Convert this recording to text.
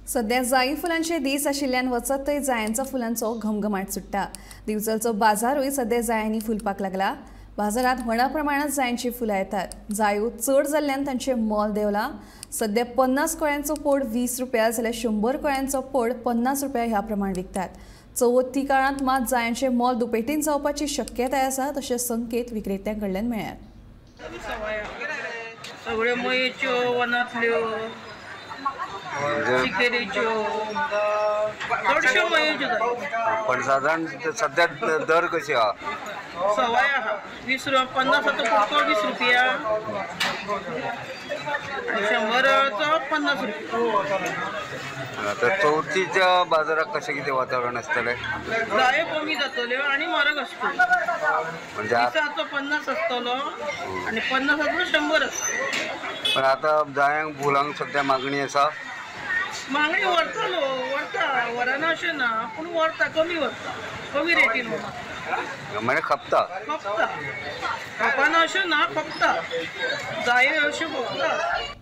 सध्या जाई फुलांचे दीस आशिल्ल्यान वचत थंय जायांचा फुलांचो घमघमाट सुट्टा। दिवचलचो बाजारूय सध्या जायांनी फुलपाक लागला। बाजारात व्हडा प्रमाणात जायांची फुलां येतात। जायो चड जाल्ल्यान तांचे मोल देंवलां। सध्या 50 कळ्यांचो पोड 20 रुपया जाल्यार 100 कळ्यांचो पोड 50 रुपया ह्या प्रमाण विकतात। चवथी काळांत मात जायांचे मोल दुपेटीन जावपाची शक्यताय आसा तशे संकेत विक्रेत्यांकडल्यान मेळ्ळ्यात। सगळ्यो मयेच्यो वनांतल्यो चिकेरेच्यो चडश्यो मयेच्यो जाय। पण साधारण सध्या दर कशी आहा? सवाय आहा 20 रुपया 50 तो 20 रुपया 100 50 रुपया। तर चवथीच्या बाजारात कशें कितें वातावरण आसतलें? जायो कमी जातल्यो आनी म्हारग आसतल्यो। म्हणजे 20 50 आसतलो आनी 50 100 आसतलो। पण आता जायांक फुलांक सध्या मागणी आसा? मागणी व्हरता वराना अशें ना पूण व्हरता कमी व्हरता कमी रेटीन व्हरता म्हणजे खपता खपना अशें ना खपता जायो अश्यो खपता।